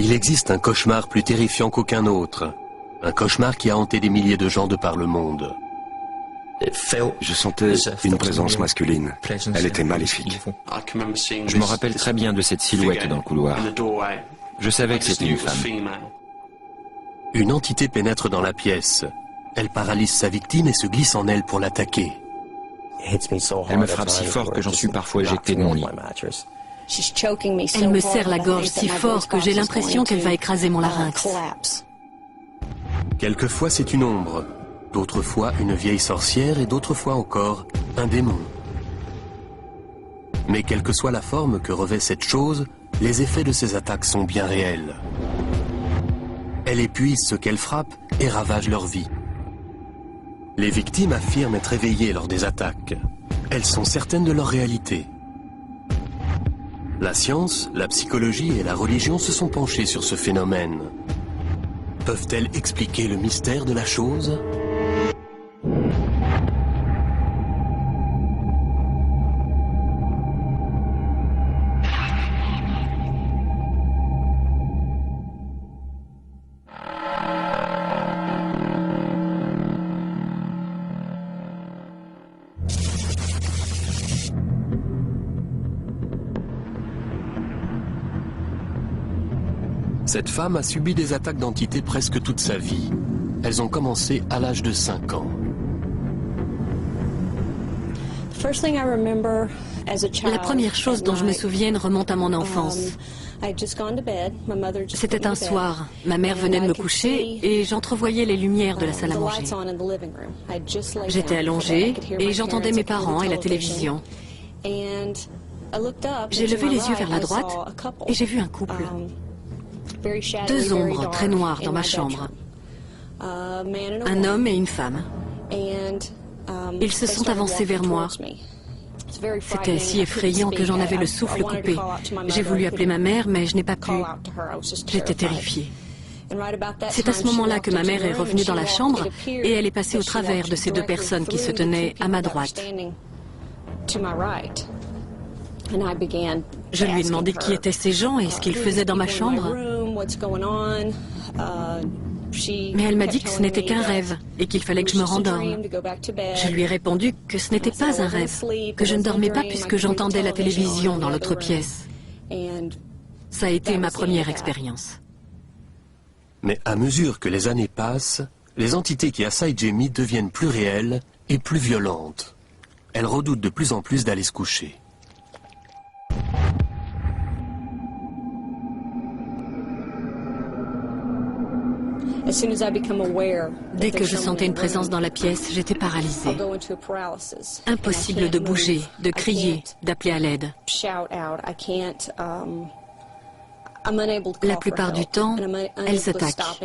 Il existe un cauchemar plus terrifiant qu'aucun autre. Un cauchemar qui a hanté des milliers de gens de par le monde. Je sentais une présence masculine. Elle était maléfique. Je me rappelle très bien de cette silhouette dans le couloir. Je savais que c'était une femme. Une entité pénètre dans la pièce. Elle paralyse sa victime et se glisse en elle pour l'attaquer. Elle me frappe si fort que j'en suis parfois éjecté de mon lit. Elle me serre la gorge si fort que j'ai l'impression qu'elle va écraser mon larynx. Quelquefois c'est une ombre, d'autres fois une vieille sorcière et d'autres fois encore un démon. Mais quelle que soit la forme que revêt cette chose, les effets de ces attaques sont bien réels. Elle épuise ceux qu'elle frappe et ravage leur vie. Les victimes affirment être éveillées lors des attaques. Elles sont certaines de leur réalité. La science, la psychologie et la religion se sont penchées sur ce phénomène. Peuvent-elles expliquer le mystère de la chose ? Cette femme a subi des attaques d'entités presque toute sa vie. Elles ont commencé à l'âge de 5 ans. La première chose dont je me souviens remonte à mon enfance. C'était un soir, ma mère venait de me coucher et j'entrevoyais les lumières de la salle à manger. J'étais allongée et j'entendais mes parents et la télévision. J'ai levé les yeux vers la droite et j'ai vu un couple. 2 ombres très noires dans ma chambre. Un homme et une femme. Ils se sont avancés vers moi. C'était si effrayant que j'en avais le souffle coupé. J'ai voulu appeler ma mère, mais je n'ai pas pu. J'étais terrifiée. C'est à ce moment-là que ma mère est revenue dans la chambre et elle est passée au travers de ces 2 personnes qui se tenaient à ma droite. Je lui ai demandé qui étaient ces gens et ce qu'ils faisaient dans ma chambre. Mais elle m'a dit que ce n'était qu'un rêve et qu'il fallait que je me rendorme. Je lui ai répondu que ce n'était pas un rêve, que je ne dormais pas puisque j'entendais la télévision dans l'autre pièce. Ça a été ma première expérience. Mais à mesure que les années passent, les entités qui assaillent Jamie deviennent plus réelles et plus violentes. Elle redoute de plus en plus d'aller se coucher. Dès que je sentais une présence dans la pièce, j'étais paralysée. Impossible de bouger, de crier, d'appeler à l'aide. La plupart du temps, elles attaquent.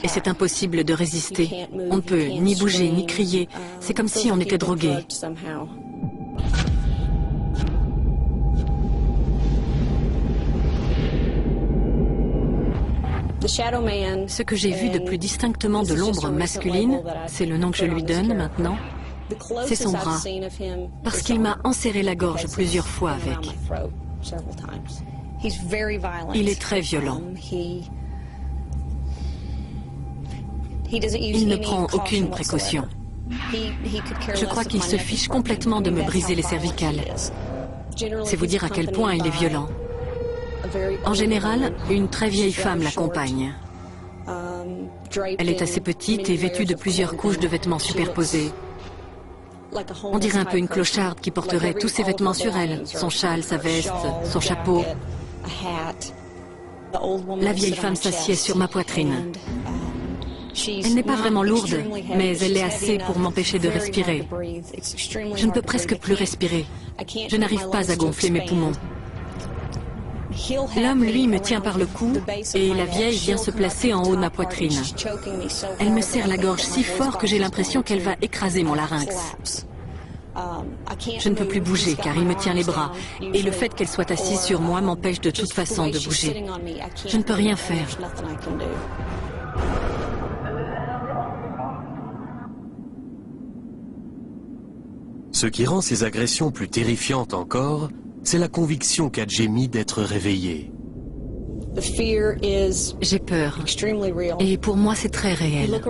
Et c'est impossible de résister. On ne peut ni bouger, ni crier. C'est comme si on était drogué. Ce que j'ai vu de plus distinctement de l'ombre masculine, c'est le nom que je lui donne maintenant, c'est son bras, parce qu'il m'a enserré la gorge plusieurs fois avec. Il est très violent. Il ne prend aucune précaution. Je crois qu'il se fiche complètement de me briser les cervicales. C'est vous dire à quel point il est violent. En général, une très vieille femme l'accompagne. Elle est assez petite et vêtue de plusieurs couches de vêtements superposés. On dirait un peu une clocharde qui porterait tous ses vêtements sur elle, son châle, sa veste, son chapeau. La vieille femme s'assied sur ma poitrine. Elle n'est pas vraiment lourde, mais elle l'est assez pour m'empêcher de respirer. Je ne peux presque plus respirer. Je n'arrive pas à gonfler mes poumons. L'homme, lui, me tient par le cou et la vieille vient se placer en haut de ma poitrine. Elle me serre la gorge si fort que j'ai l'impression qu'elle va écraser mon larynx. Je ne peux plus bouger car il me tient les bras et le fait qu'elle soit assise sur moi m'empêche de toute façon de bouger. Je ne peux rien faire. Ce qui rend ces agressions plus terrifiantes encore, c'est la conviction qu'a Jamie d'être réveillée. J'ai peur. Et pour moi, c'est très réel.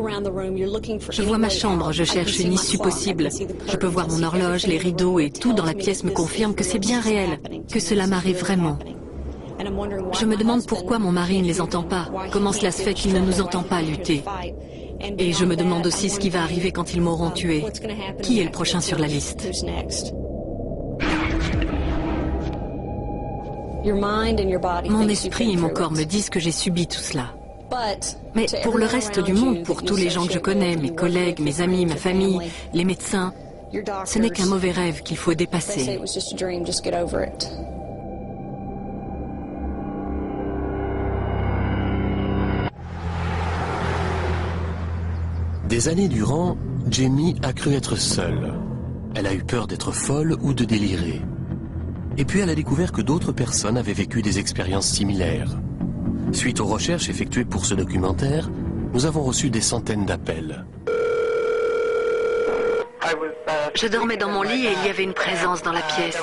Je vois ma chambre, je cherche une issue possible. Je peux voir mon horloge, les rideaux et tout dans la pièce me confirme que c'est bien réel, que cela m'arrive vraiment. Je me demande pourquoi mon mari ne les entend pas. Comment cela se fait qu'il ne nous entend pas lutter? Et je me demande aussi ce qui va arriver quand ils m'auront tué. Qui est le prochain sur la liste? Mon esprit et mon corps me disent que j'ai subi tout cela. Mais pour le reste du monde, pour tous les gens que je connais, mes collègues, mes amis, ma famille, les médecins, ce n'est qu'un mauvais rêve qu'il faut dépasser. Des années durant, Jamie a cru être seule. Elle a eu peur d'être folle ou de délirer. Et puis elle a découvert que d'autres personnes avaient vécu des expériences similaires. Suite aux recherches effectuées pour ce documentaire, nous avons reçu des centaines d'appels. Je dormais dans mon lit et il y avait une présence dans la pièce.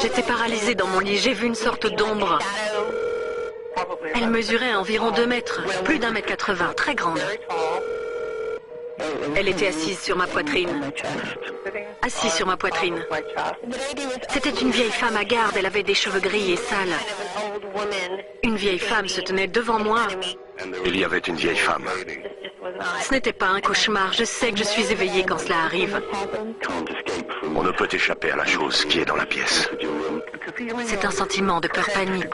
J'étais paralysée dans mon lit, j'ai vu une sorte d'ombre. Elle mesurait environ 2 mètres, plus d'1,80 m, très grande. Elle était assise sur ma poitrine. Assise sur ma poitrine. C'était une vieille femme hagarde, elle avait des cheveux gris et sales. Une vieille femme se tenait devant moi. Il y avait une vieille femme. Ce n'était pas un cauchemar, je sais que je suis éveillée quand cela arrive. On ne peut échapper à la chose qui est dans la pièce. C'est un sentiment de peur panique.